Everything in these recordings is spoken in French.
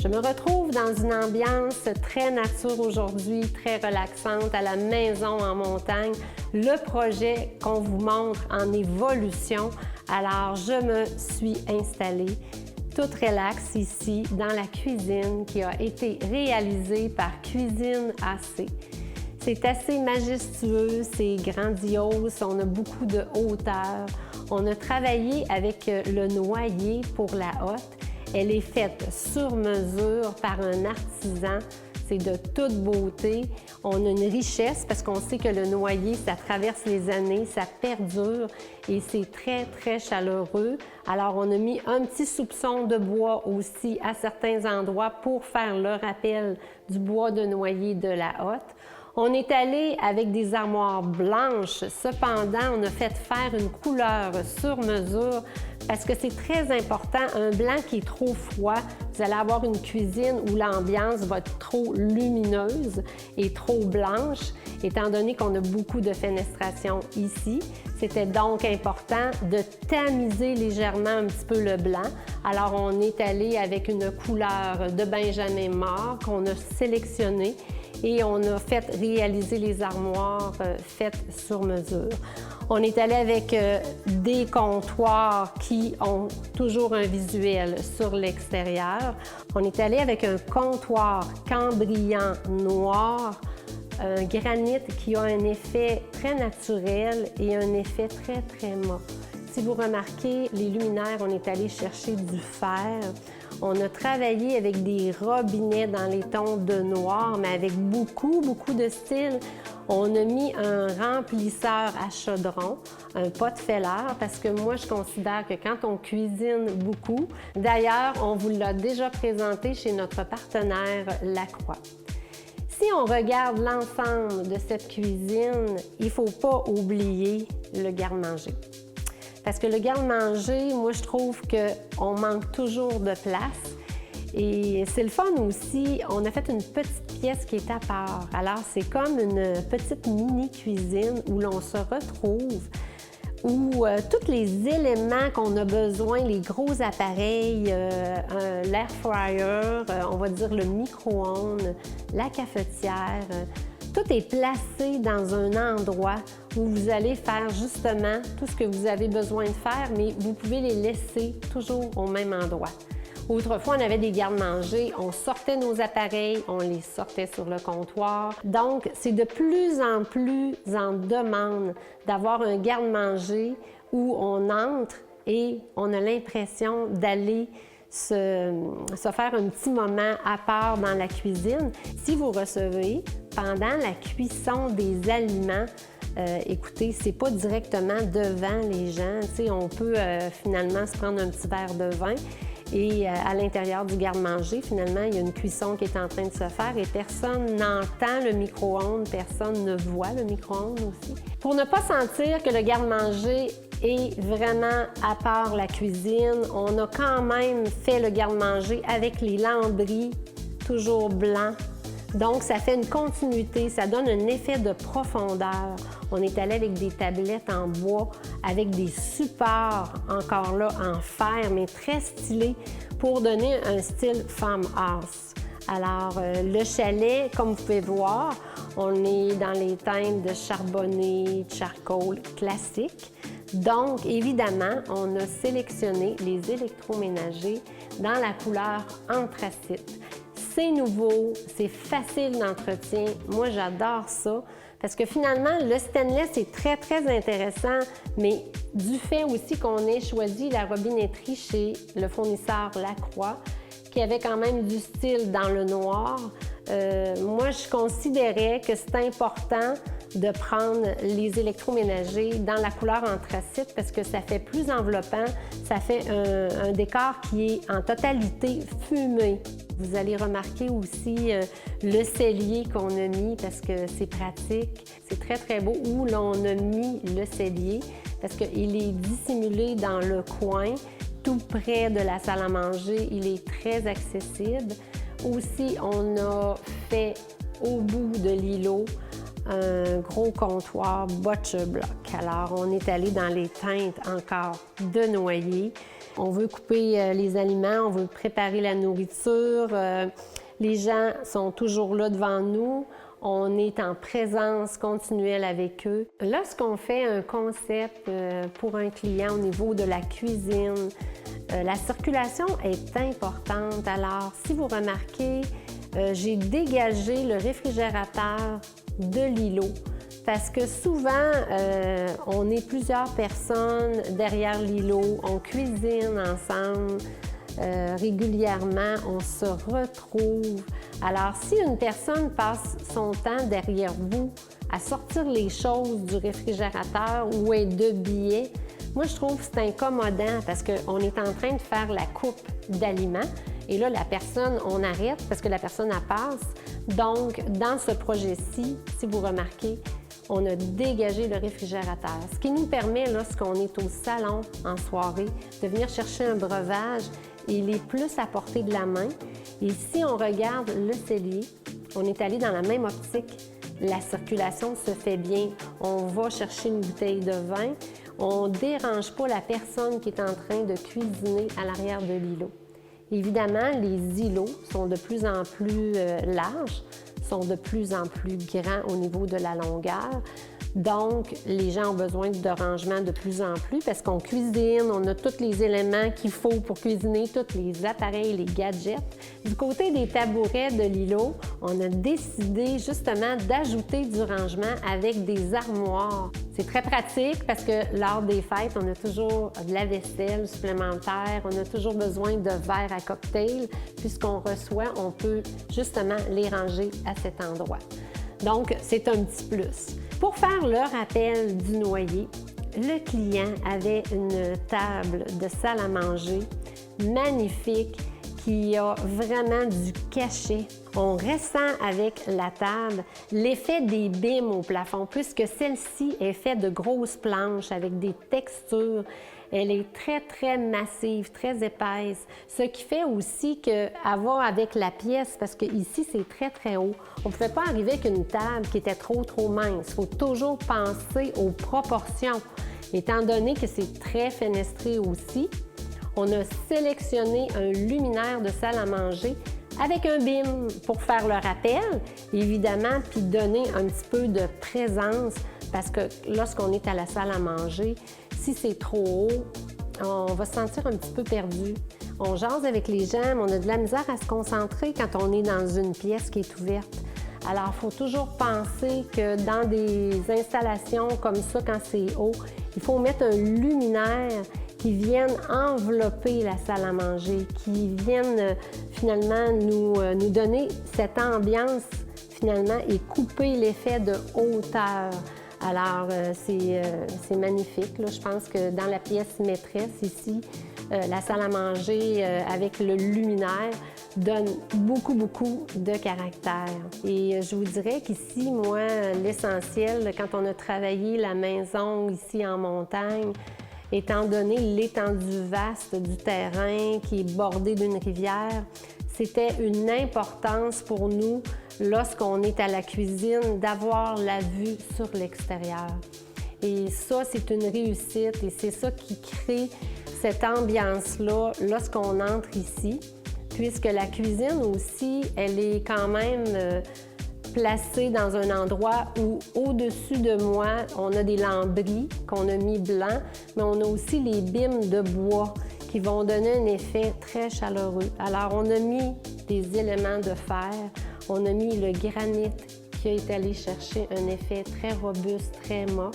Je me retrouve dans une ambiance très nature aujourd'hui, très relaxante, à la maison en montagne. Le projet qu'on vous montre en évolution. Alors, je me suis installée toute relax ici dans la cuisine qui a été réalisée par Cuisine AC. C'est assez majestueux, c'est grandiose, on a beaucoup de hauteur. On a travaillé avec le noyer pour la hotte. Elle est faite sur mesure par un artisan. C'est de toute beauté. On a une richesse parce qu'on sait que le noyer, ça traverse les années, ça perdure et c'est très, très chaleureux. Alors, on a mis un petit soupçon de bois aussi à certains endroits pour faire le rappel du bois de noyer de la hotte. On est allé avec des armoires blanches. Cependant, on a fait faire une couleur sur mesure parce que c'est très important. Un blanc qui est trop froid, vous allez avoir une cuisine où l'ambiance va être trop lumineuse et trop blanche, étant donné qu'on a beaucoup de fenestration ici. C'était donc important de tamiser légèrement un petit peu le blanc. Alors, on est allé avec une couleur de Benjamin Mort qu'on a sélectionnée et on a fait réaliser les armoires faites sur mesure. On est allé avec des comptoirs qui ont toujours un visuel sur l'extérieur. On est allé avec un comptoir cambrian noir, un granit qui a un effet très naturel et un effet très, très mat. Si vous remarquez, les luminaires, on est allé chercher du fer. On a travaillé avec des robinets dans les tons de noir, mais avec beaucoup de style. On a mis un remplisseur à chaudron, un pot-feller, parce que moi, je considère que quand on cuisine beaucoup, d'ailleurs, on vous l'a déjà présenté chez notre partenaire Lacroix. Si on regarde l'ensemble de cette cuisine, il ne faut pas oublier le garde-manger. Parce que le garde-manger, moi, je trouve qu'on manque toujours de place. Et c'est le fun aussi, on a fait une petite pièce qui est à part. Alors, c'est comme une petite mini-cuisine où l'on se retrouve, où tous les éléments qu'on a besoin, les gros appareils, l'air fryer, on va dire le micro-ondes, la cafetière, tout est placé dans un endroit où vous allez faire justement tout ce que vous avez besoin de faire, mais vous pouvez les laisser toujours au même endroit. Autrefois, on avait des garde-manger, on sortait nos appareils, on les sortait sur le comptoir. Donc, c'est de plus en plus en demande d'avoir un garde-manger où on entre et on a l'impression d'aller se faire un petit moment à part dans la cuisine. Si vous recevez pendant la cuisson des aliments, écoutez, c'est pas directement devant les gens. Tu sais, on peut finalement se prendre un petit verre de vin et à l'intérieur du garde-manger, finalement, il y a une cuisson qui est en train de se faire et personne n'entend le micro-ondes, personne ne voit le micro-ondes aussi. Pour ne pas sentir que le garde-manger est vraiment à part la cuisine, on a quand même fait le garde-manger avec les lambris toujours blancs. Donc, ça fait une continuité, ça donne un effet de profondeur. On est allé avec des tablettes en bois, avec des supports, encore là, en fer, mais très stylés, pour donner un style farmhouse. Alors, le chalet, comme vous pouvez voir, on est dans les teintes de charbonné, charcoal classique. Donc, évidemment, on a sélectionné les électroménagers dans la couleur anthracite. C'est nouveau, c'est facile d'entretien. Moi, j'adore ça parce que finalement, le stainless est très, très intéressant, mais du fait aussi qu'on ait choisi la robinetterie chez le fournisseur Lacroix, qui avait quand même du style dans le noir, moi, je considérais que c'est important de prendre les électroménagers dans la couleur anthracite parce que ça fait plus enveloppant, ça fait un décor qui est en totalité fumé. Vous allez remarquer aussi le cellier qu'on a mis parce que c'est pratique. C'est très, très beau où l'on a mis le cellier parce qu'il est dissimulé dans le coin, tout près de la salle à manger. Il est très accessible. Aussi, on a fait au bout de l'îlot un gros comptoir butcher block. Alors, on est allé dans les teintes encore de noyer. On veut couper les aliments, on veut préparer la nourriture. Les gens sont toujours là devant nous. On est en présence continuelle avec eux. Lorsqu'on fait un concept pour un client au niveau de la cuisine, la circulation est importante. Alors, si vous remarquez, j'ai dégagé le réfrigérateur de l'îlot parce que souvent, on est plusieurs personnes derrière l'îlot, on cuisine ensemble. Régulièrement, on se retrouve. Alors, si une personne passe son temps derrière vous à sortir les choses du réfrigérateur ou est de billets, moi, je trouve que c'est incommodant parce qu'on est en train de faire la coupe d'aliments et là, la personne, on arrête parce que la personne, elle passe. Donc, dans ce projet-ci, si vous remarquez, on a dégagé le réfrigérateur, ce qui nous permet, lorsqu'on est au salon en soirée, de venir chercher un breuvage. Il est plus à portée de la main. Et si on regarde le cellier, on est allé dans la même optique. La circulation se fait bien. On va chercher une bouteille de vin. On ne dérange pas la personne qui est en train de cuisiner à l'arrière de l'îlot. Évidemment, les îlots sont de plus en plus larges, sont de plus en plus grands au niveau de la longueur. Donc, les gens ont besoin de rangement de plus en plus parce qu'on cuisine, on a tous les éléments qu'il faut pour cuisiner, tous les appareils, les gadgets. Du côté des tabourets de l'îlot, on a décidé justement d'ajouter du rangement avec des armoires. C'est très pratique parce que lors des fêtes, on a toujours de la vaisselle supplémentaire, on a toujours besoin de verres à cocktail. Puisqu'on reçoit, on peut justement les ranger à cet endroit. Donc, c'est un petit plus. Pour faire le rappel du noyer, le client avait une table de salle à manger magnifique qui a vraiment du cachet. On ressent avec la table l'effet des bimes au plafond, puisque celle-ci est faite de grosses planches avec des textures. Elle est très, très massive, très épaisse, ce qui fait aussi qu'elle va avec la pièce, parce qu'ici, c'est très, très haut. On ne pouvait pas arriver avec une table qui était trop, trop mince. Il faut toujours penser aux proportions. Étant donné que c'est très fenestré aussi, on a sélectionné un luminaire de salle à manger avec un BIM pour faire le rappel, évidemment, puis donner un petit peu de présence, parce que lorsqu'on est à la salle à manger, si c'est trop haut, on va se sentir un petit peu perdu. On jase avec les gens, mais on a de la misère à se concentrer quand on est dans une pièce qui est ouverte. Alors, il faut toujours penser que dans des installations comme ça, quand c'est haut, il faut mettre un luminaire qui vienne envelopper la salle à manger, qui vienne finalement nous donner cette ambiance finalement et couper l'effet de hauteur. Alors, c'est magnifique. Là. Je pense que dans la pièce maîtresse ici, la salle à manger avec le luminaire donne beaucoup, beaucoup de caractère. Et je vous dirais qu'ici, moi, l'essentiel, quand on a travaillé la maison ici en montagne, étant donné l'étendue vaste du terrain qui est bordé d'une rivière, c'était une importance pour nous, lorsqu'on est à la cuisine, d'avoir la vue sur l'extérieur. Et ça, c'est une réussite et c'est ça qui crée cette ambiance-là lorsqu'on entre ici, puisque la cuisine aussi, elle est quand même placée dans un endroit où, au-dessus de moi, on a des lambris qu'on a mis blancs, mais on a aussi les bimes de bois qui vont donner un effet très chaleureux. Alors, on a mis des éléments de fer, on a mis le granit qui a été allé chercher un effet très robuste, très mat.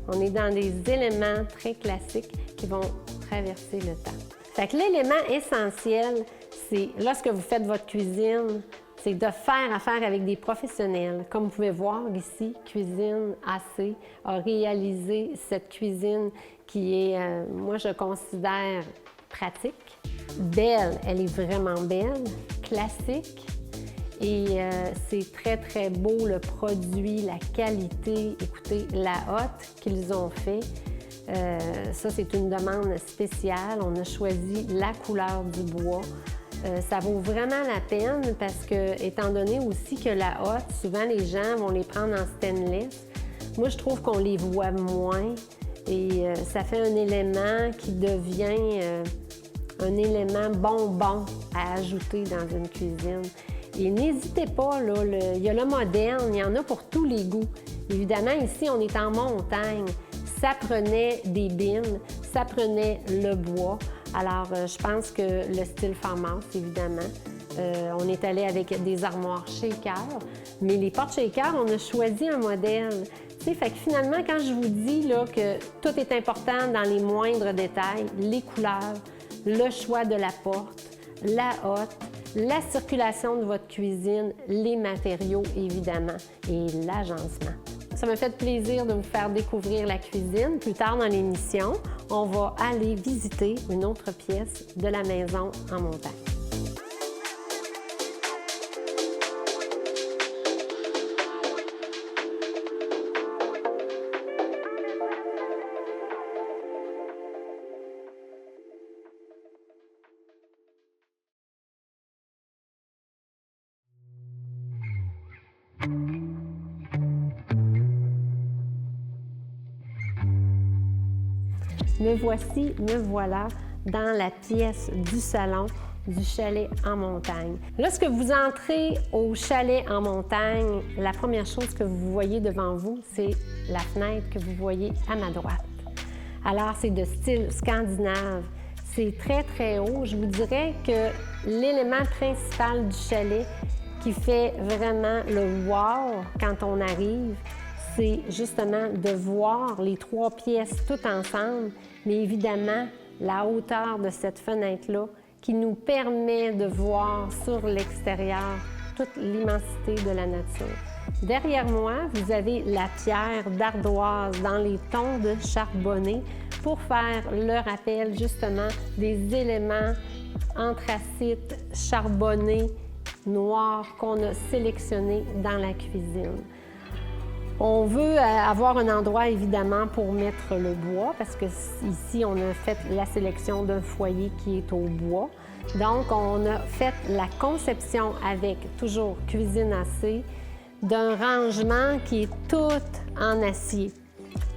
On est dans des éléments très classiques qui vont traverser le temps. Fait que l'élément essentiel, c'est lorsque vous faites votre cuisine, c'est de faire affaire avec des professionnels. Comme vous pouvez voir ici, Cuisine AC a réalisé cette cuisine qui est, moi, je considère pratique. Belle, elle est vraiment belle, classique. Et c'est très, très beau, le produit, la qualité. Écoutez, la hotte qu'ils ont fait, ça, c'est une demande spéciale. On a choisi la couleur du bois. Ça vaut vraiment la peine parce que, étant donné aussi que la hotte, souvent les gens vont les prendre en stainless. Moi, je trouve qu'on les voit moins Et ça fait un élément qui devient un élément bonbon à ajouter dans une cuisine. Et n'hésitez pas, là, il y a le moderne, il y en a pour tous les goûts. Évidemment, ici, on est en montagne. Ça prenait des bines, ça prenait le bois. Alors, je pense que le style farmhouse, évidemment. On est allé avec des armoires shaker, mais les portes shaker, on a choisi un modèle. Tu sais, fait que finalement, quand je vous dis là, que tout est important dans les moindres détails, les couleurs, le choix de la porte, la hotte, la circulation de votre cuisine, les matériaux, évidemment, et l'agencement. Ça m'a fait plaisir de vous faire découvrir la cuisine. Plus tard dans l'émission, on va aller visiter une autre pièce de la maison en montagne. Me voici, me voilà dans la pièce du salon du chalet en montagne. Lorsque vous entrez au chalet en montagne, la première chose que vous voyez devant vous, c'est la fenêtre que vous voyez à ma droite. Alors, c'est de style scandinave. C'est très, très haut. Je vous dirais que l'élément principal du chalet qui fait vraiment le wow quand on arrive, c'est justement de voir les trois pièces toutes ensemble, mais évidemment, la hauteur de cette fenêtre-là qui nous permet de voir sur l'extérieur toute l'immensité de la nature. Derrière moi, vous avez la pierre d'ardoise dans les tons de charbonné pour faire le rappel justement des éléments anthracites, charbonnés, noirs qu'on a sélectionnés dans la cuisine. On veut avoir un endroit, évidemment, pour mettre le bois, parce que ici, on a fait la sélection d'un foyer qui est au bois. Donc, on a fait la conception avec toujours cuisine acier, d'un rangement qui est tout en acier.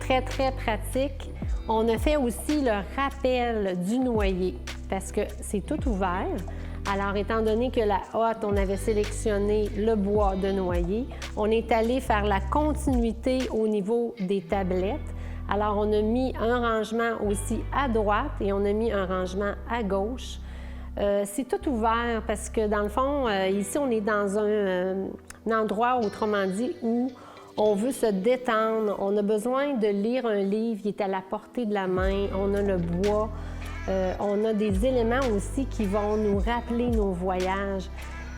Très, très pratique. On a fait aussi le rappel du noyer, parce que c'est tout ouvert. Alors, étant donné que la hotte, on avait sélectionné le bois de noyer, on est allé faire la continuité au niveau des tablettes. Alors, on a mis un rangement aussi à droite et on a mis un rangement à gauche. C'est tout ouvert parce que, dans le fond, ici, on est dans un endroit, autrement dit, où on veut se détendre. On a besoin de lire un livre qui est à la portée de la main. On a le bois. On a des éléments aussi qui vont nous rappeler nos voyages.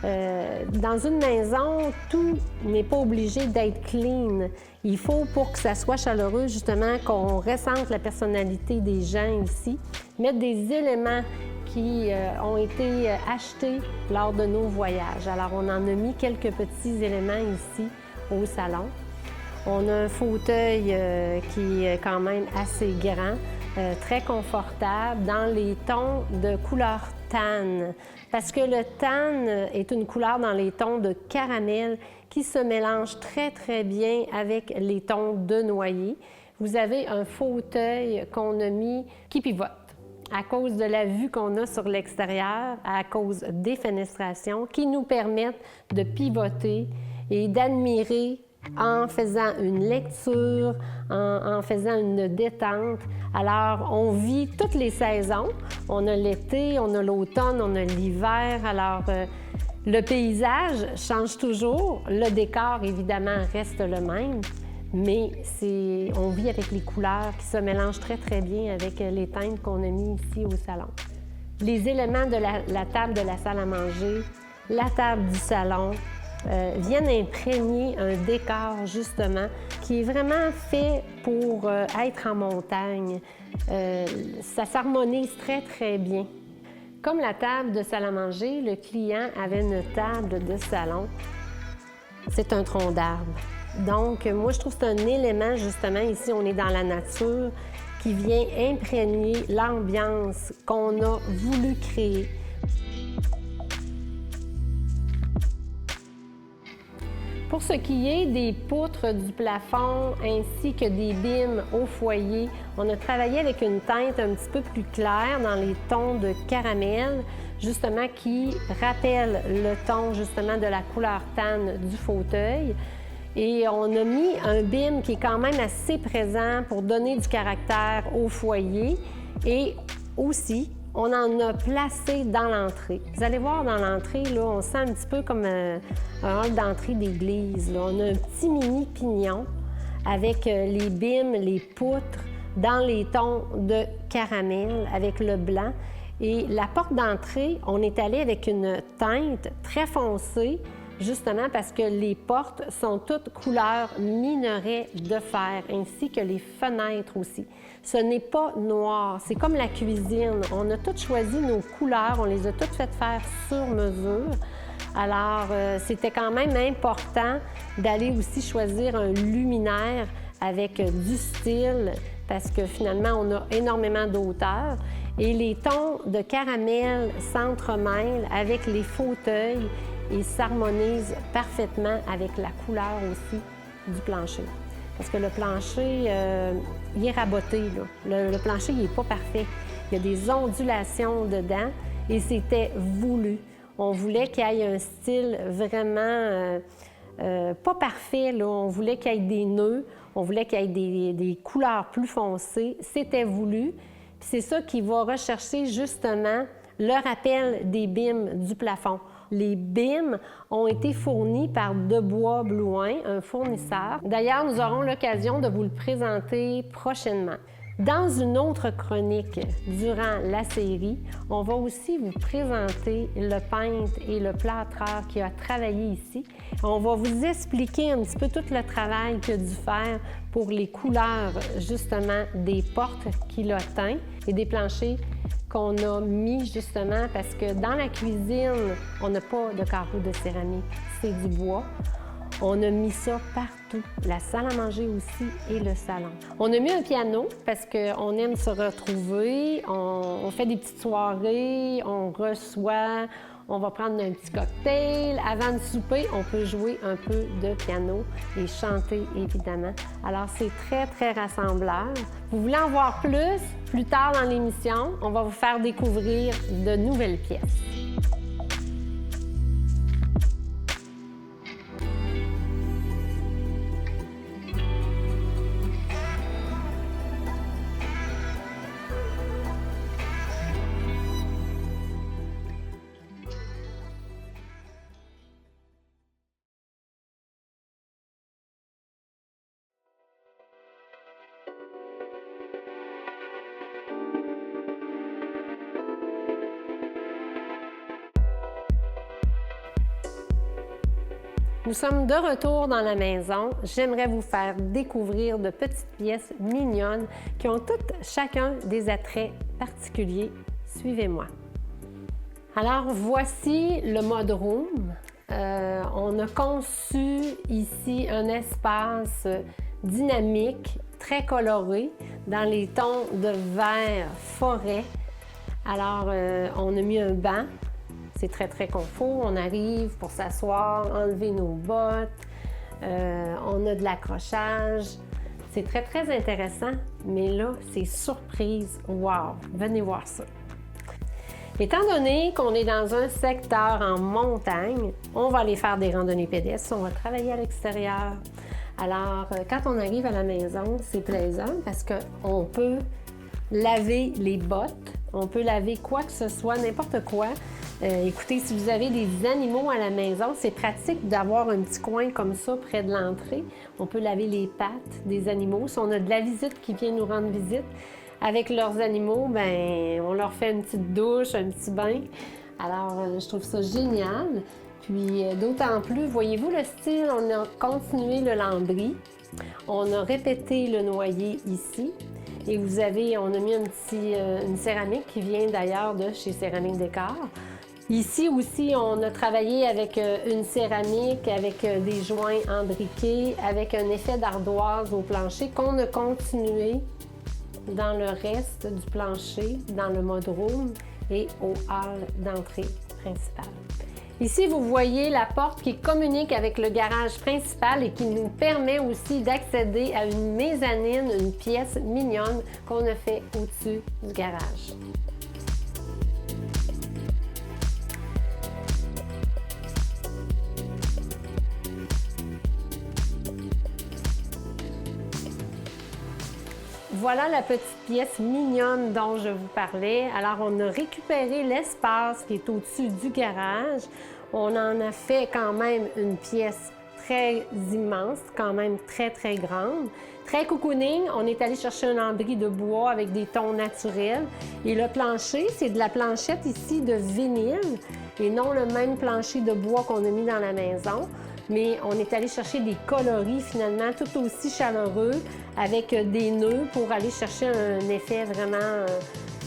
Dans une maison, tout n'est pas obligé d'être clean. Il faut, pour que ça soit chaleureux, justement, qu'on ressente la personnalité des gens ici, mettre des éléments qui ont été achetés lors de nos voyages. Alors, on en a mis quelques petits éléments ici au salon. On a un fauteuil qui est quand même assez grand. Très confortable, dans les tons de couleur tan, parce que le tan est une couleur dans les tons de caramel qui se mélange très, très bien avec les tons de noyer. Vous avez un fauteuil qu'on a mis qui pivote à cause de la vue qu'on a sur l'extérieur, à cause des fenestrations qui nous permettent de pivoter et d'admirer en faisant une lecture, en faisant une détente. Alors, on vit toutes les saisons. On a l'été, on a l'automne, on a l'hiver. Alors, le paysage change toujours. Le décor, évidemment, reste le même. Mais on vit avec les couleurs qui se mélangent très, très bien avec les teintes qu'on a mis ici au salon. Les éléments de la table de la salle à manger, la table du salon, viennent imprégner un décor, justement, qui est vraiment fait pour être en montagne. Ça s'harmonise très, très bien. Comme la table de salle à manger, le client avait une table de salon. C'est un tronc d'arbre. Donc, moi, je trouve que c'est un élément, justement, ici, on est dans la nature, qui vient imprégner l'ambiance qu'on a voulu créer. Pour ce qui est des poutres du plafond ainsi que des bimes au foyer, on a travaillé avec une teinte un petit peu plus claire dans les tons de caramel, justement qui rappelle le ton justement de la couleur tan du fauteuil. Et on a mis un bim qui est quand même assez présent pour donner du caractère au foyer. Et aussi, on en a placé dans l'entrée. Vous allez voir dans l'entrée, là, on sent un petit peu comme un hall d'entrée d'église. Là. On a un petit mini pignon avec les bimes, les poutres dans les tons de caramel avec le blanc. Et la porte d'entrée, on est allé avec une teinte très foncée, justement parce que les portes sont toutes couleur minerai de fer, ainsi que les fenêtres aussi. Ce n'est pas noir, c'est comme la cuisine. On a toutes choisi nos couleurs, on les a toutes faites faire sur mesure. Alors, c'était quand même important d'aller aussi choisir un luminaire avec du style, parce que finalement, on a énormément d'auteur. Et les tons de caramel s'entremêlent avec les fauteuils et s'harmonisent parfaitement avec la couleur aussi du plancher. Parce que le plancher, il est raboté, là. Le plancher, il n'est pas parfait. Il y a des ondulations dedans et c'était voulu. On voulait qu'il y ait un style vraiment pas parfait, là. On voulait qu'il y ait des nœuds, on voulait qu'il y ait des couleurs plus foncées. C'était voulu. Puis c'est ça qui va rechercher justement le rappel des bimes du plafond. Les bimes ont été fournis par Debois Blouin, un fournisseur. D'ailleurs, nous aurons l'occasion de vous le présenter prochainement. Dans une autre chronique durant la série, on va aussi vous présenter le peintre et le plâtreur qui a travaillé ici. On va vous expliquer un petit peu tout le travail qu'il a dû faire pour les couleurs, justement, des portes qu'il a teint et des planchers qu'on a mis justement parce que dans la cuisine, on n'a pas de carreaux de céramique, c'est du bois. On a mis ça partout, la salle à manger aussi et le salon. On a mis un piano parce qu'on aime se retrouver, on fait des petites soirées, on reçoit, on va prendre un petit cocktail. Avant de souper, on peut jouer un peu de piano et chanter, évidemment. Alors, c'est très, très rassembleur. Vous voulez en voir plus tard dans l'émission, on va vous faire découvrir de nouvelles pièces. Nous sommes de retour dans la maison. J'aimerais vous faire découvrir de petites pièces mignonnes qui ont toutes chacun des attraits particuliers. Suivez-moi. Alors, voici le mode room. On a conçu ici un espace dynamique, très coloré, dans les tons de vert forêt. Alors, on a mis un banc. C'est très, très confort. On arrive pour s'asseoir, enlever nos bottes. On a de l'accrochage. C'est très, très intéressant. Mais là, c'est surprise. Wow! Venez voir ça. Étant donné qu'on est dans un secteur en montagne, on va aller faire des randonnées pédestres. On va travailler à l'extérieur. Alors, quand on arrive à la maison, c'est plaisant parce qu'on peut laver les bottes. On peut laver quoi que ce soit, n'importe quoi. Écoutez, si vous avez des animaux à la maison, c'est pratique d'avoir un petit coin comme ça près de l'entrée. On peut laver les pattes des animaux. Si on a de la visite qui vient nous rendre visite avec leurs animaux, bien, on leur fait une petite douche, un petit bain. Alors, je trouve ça génial. Puis, d'autant plus, voyez-vous le style, on a continué le lambris. On a répété le noyer ici. Et vous avez, on a mis une céramique qui vient d'ailleurs de chez Céramique Décor. Ici aussi, on a travaillé avec une céramique, avec des joints embriqués, avec un effet d'ardoise au plancher qu'on a continué dans le reste du plancher, dans le mode room et au hall d'entrée principal. Ici, vous voyez la porte qui communique avec le garage principal et qui nous permet aussi d'accéder à une mezzanine, une pièce mignonne qu'on a fait au-dessus du garage. Voilà la petite pièce mignonne dont je vous parlais. Alors, on a récupéré l'espace qui est au-dessus du garage. On en a fait quand même une pièce très immense, quand même très, très grande. Très cocooning. On est allé chercher un lambris de bois avec des tons naturels. Et le plancher, c'est de la planchette ici de vinyle et non le même plancher de bois qu'on a mis dans la maison. Mais on est allé chercher des coloris finalement tout aussi chaleureux avec des nœuds pour aller chercher un effet vraiment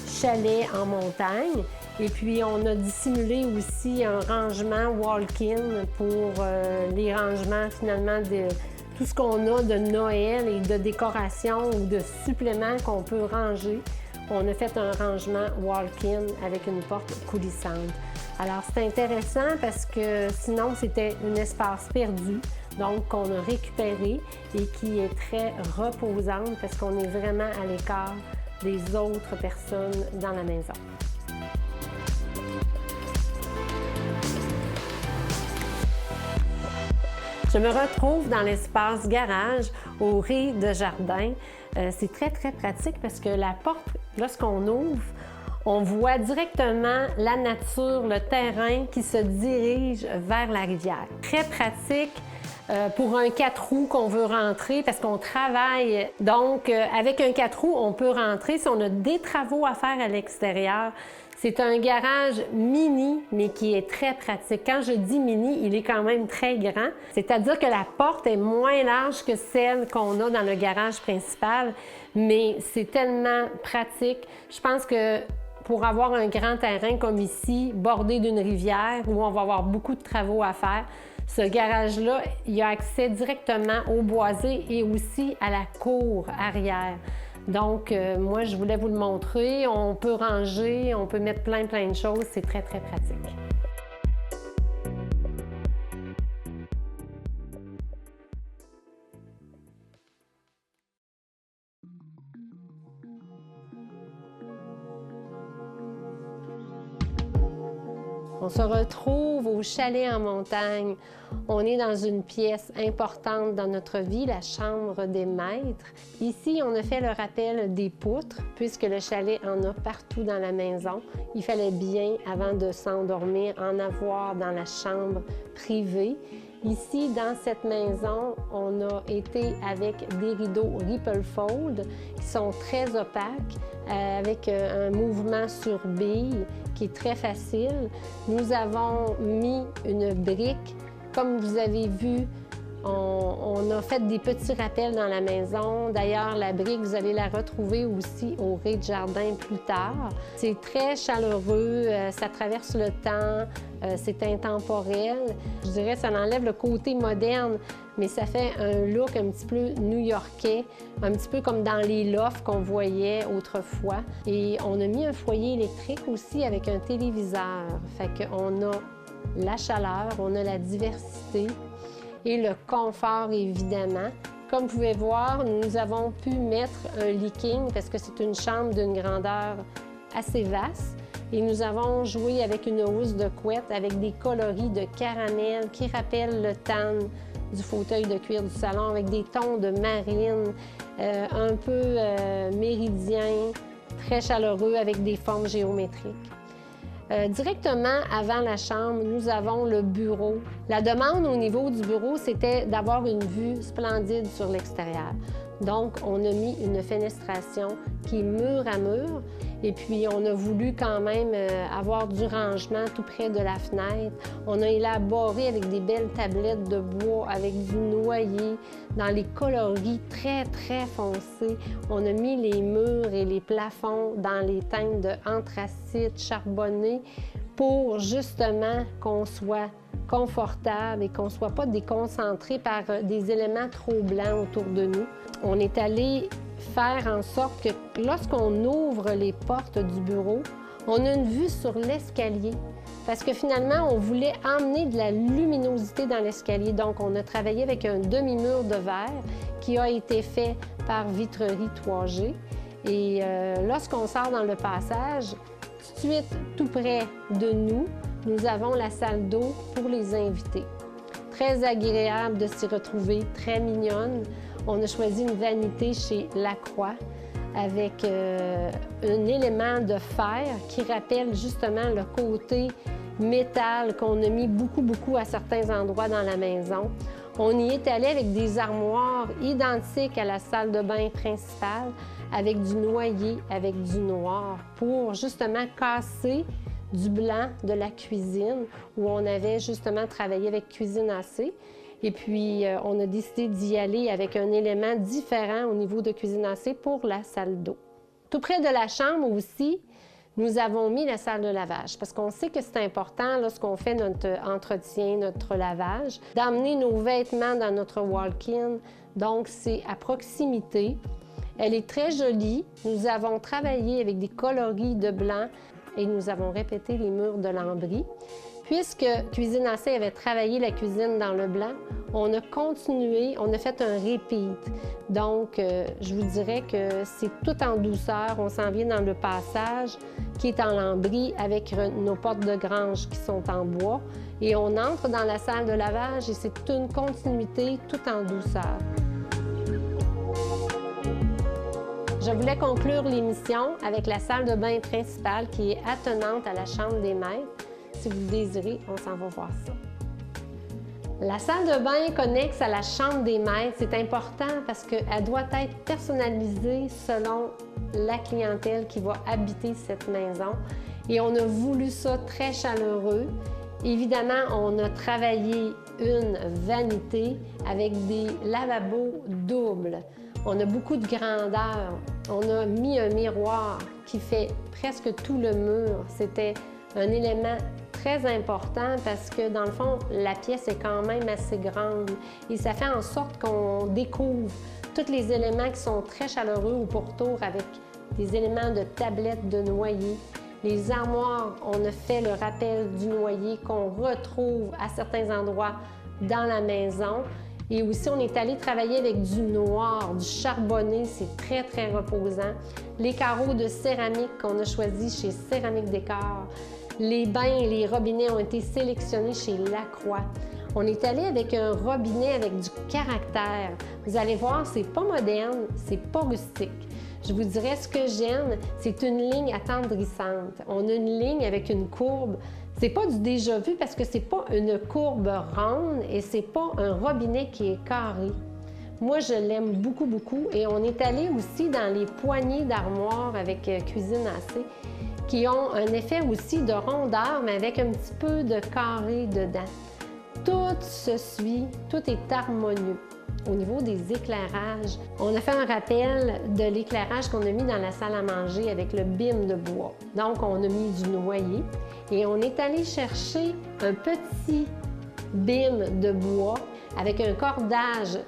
chalet en montagne. Et puis on a dissimulé aussi un rangement walk-in pour les rangements finalement de tout ce qu'on a de Noël et de décoration ou de suppléments qu'on peut ranger. On a fait un rangement walk-in avec une porte coulissante. Alors, c'est intéressant parce que sinon, c'était un espace perdu, donc qu'on a récupéré et qui est très reposante parce qu'on est vraiment à l'écart des autres personnes dans la maison. Je me retrouve dans l'espace garage au rez-de-jardin. C'est très, très pratique parce que la porte, lorsqu'on ouvre, on voit directement la nature, le terrain qui se dirige vers la rivière. Très pratique pour un 4 roues qu'on veut rentrer parce qu'on travaille. Donc, avec un 4 roues, on peut rentrer si on a des travaux à faire à l'extérieur. C'est un garage mini, mais qui est très pratique. Quand je dis mini, il est quand même très grand. C'est-à-dire que la porte est moins large que celle qu'on a dans le garage principal, mais c'est tellement pratique. Je pense que pour avoir un grand terrain comme ici, bordé d'une rivière, où on va avoir beaucoup de travaux à faire, ce garage-là, il a accès directement au boisé et aussi à la cour arrière. Donc, moi, je voulais vous le montrer. On peut ranger, on peut mettre plein de choses. C'est très, très pratique. On se retrouve au chalet en montagne. On est dans une pièce importante dans notre vie, la chambre des maîtres. Ici, on a fait le rappel des poutres, puisque le chalet en a partout dans la maison. Il fallait bien, avant de s'endormir, en avoir dans la chambre privée. Ici, dans cette maison, on a été avec des rideaux Ripple Fold qui sont très opaques, avec un mouvement sur bille qui est très facile. Nous avons mis une brique. Comme vous avez vu, on a fait des petits rappels dans la maison. D'ailleurs, la brique, vous allez la retrouver aussi au rez-de-jardin plus tard. C'est très chaleureux, ça traverse le temps, c'est intemporel. Je dirais que ça enlève le côté moderne, mais ça fait un look un petit peu new-yorkais, un petit peu comme dans les lofts qu'on voyait autrefois. Et on a mis un foyer électrique aussi avec un téléviseur. Fait qu'on a la chaleur, on a la diversité et le confort, évidemment. Comme vous pouvez voir, nous avons pu mettre un leaking parce que c'est une chambre d'une grandeur assez vaste. Et nous avons joué avec une housse de couette avec des coloris de caramel qui rappellent le tan du fauteuil de cuir du salon avec des tons de marine, un peu méridien, très chaleureux avec des formes géométriques. Directement avant la chambre, nous avons le bureau. La demande au niveau du bureau, c'était d'avoir une vue splendide sur l'extérieur. Donc, on a mis une fenestration qui est mur à mur. Et puis, on a voulu quand même avoir du rangement tout près de la fenêtre. On a élaboré avec des belles tablettes de bois, avec du noyer, dans les coloris très, très foncés. On a mis les murs et les plafonds dans les teintes de anthracite charbonné pour justement qu'on soit confortable et qu'on ne soit pas déconcentré par des éléments trop blancs autour de nous. On est allé faire en sorte que lorsqu'on ouvre les portes du bureau, on a une vue sur l'escalier. parce que finalement, on voulait emmener de la luminosité dans l'escalier. Donc, on a travaillé avec un demi-mur de verre qui a été fait par Vitrerie 3G. Et lorsqu'on sort dans le passage, tout de suite, tout près de nous, nous avons la salle d'eau pour les invités. Très agréable de s'y retrouver, très mignonne. On a choisi une vanité chez Lacroix avec un élément de fer qui rappelle justement le côté métal qu'on a mis beaucoup à certains endroits dans la maison. On y est allé avec des armoires identiques à la salle de bain principale, avec du noyer, avec du noir, pour justement casser du blanc de la cuisine, où on avait justement travaillé avec Cuisine AC. Et puis, on a décidé d'y aller avec un élément différent au niveau de Cuisine AC pour la salle d'eau. Tout près de la chambre aussi, nous avons mis la salle de lavage parce qu'on sait que c'est important lorsqu'on fait notre entretien, notre lavage, d'emmener nos vêtements dans notre walk-in. Donc, c'est à proximité. Elle est très jolie. Nous avons travaillé avec des coloris de blanc et nous avons répété les murs de lambris. Puisque Cuisine AC avait travaillé la cuisine dans le blanc, on a continué, on a fait un repeat. Donc, je vous dirais que c'est tout en douceur. On s'en vient dans le passage qui est en lambris avec nos portes de grange qui sont en bois. Et on entre dans la salle de lavage et c'est une continuité tout en douceur. Je voulais conclure l'émission avec la salle de bain principale qui est attenante à la chambre des maîtres. Si vous le désirez, on s'en va voir ça. La salle de bain connexe à la chambre des maîtres, c'est important parce qu'elle doit être personnalisée selon la clientèle qui va habiter cette maison. Et on a voulu ça très chaleureux. Évidemment, on a travaillé une vanité avec des lavabos doubles. On a beaucoup de grandeur. On a mis un miroir qui fait presque tout le mur. C'était un élément très important parce que, dans le fond, la pièce est quand même assez grande et ça fait en sorte qu'on découvre tous les éléments qui sont très chaleureux au pourtour avec des éléments de tablette de noyer. Les armoires, on a fait le rappel du noyer qu'on retrouve à certains endroits dans la maison. Et aussi, on est allé travailler avec du noir, du charbonné, c'est très reposant. Les carreaux de céramique qu'on a choisis chez Céramique Décor. Les bains et les robinets ont été sélectionnés chez Lacroix. On est allé avec un robinet avec du caractère. Vous allez voir, c'est pas moderne, c'est pas rustique. Je vous dirais, ce que j'aime, c'est une ligne attendrissante. On a une ligne avec une courbe. C'est pas du déjà vu parce que c'est pas une courbe ronde et c'est pas un robinet qui est carré. Moi, je l'aime beaucoup et on est allé aussi dans les poignées d'armoire avec Cuisine AC qui ont un effet aussi de rondeur, mais avec un petit peu de carré dedans. Tout se suit, tout est harmonieux. Au niveau des éclairages, on a fait un rappel de l'éclairage qu'on a mis dans la salle à manger avec le bim de bois. Donc, on a mis du noyer et on est allé chercher un petit bim de bois avec un cordage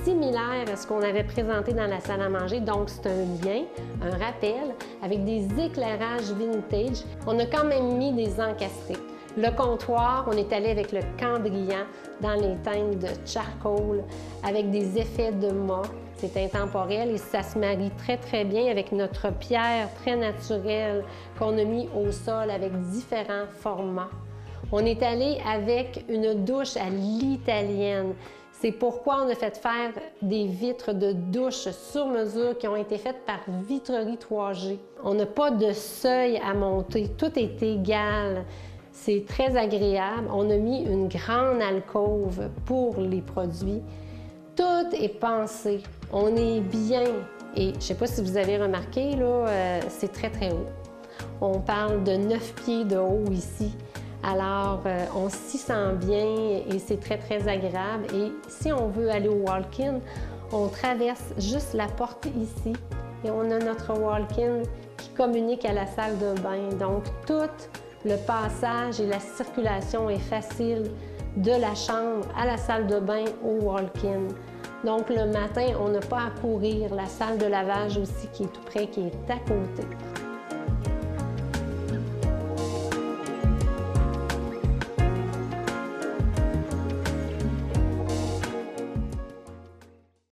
similaire à ce qu'on avait présenté dans la salle à manger. Donc, c'est un lien, un rappel, avec des éclairages vintage. On a quand même mis des encastrés. Le comptoir, on est allé avec le Cambrian dans les teintes de charcoal, avec des effets de mât. C'est intemporel et ça se marie très bien avec notre pierre très naturelle qu'on a mis au sol avec différents formats. On est allé avec une douche à l'italienne. C'est pourquoi on a fait faire des vitres de douche sur mesure qui ont été faites par Vitrerie 3G. On n'a pas de seuil à monter, tout est égal. C'est très agréable. On a mis une grande alcôve pour les produits. Tout est pensé. On est bien. Et je ne sais pas si vous avez remarqué, là, c'est très haut. On parle de 9 pieds de haut ici. Alors, on s'y sent bien et c'est très agréable. Et si on veut aller au walk-in, on traverse juste la porte ici et on a notre walk-in qui communique à la salle de bain. Donc, tout le passage et la circulation est facile de la chambre à la salle de bain au walk-in. Donc, le matin, on n'a pas à courir. La salle de lavage aussi qui est tout près, qui est à côté.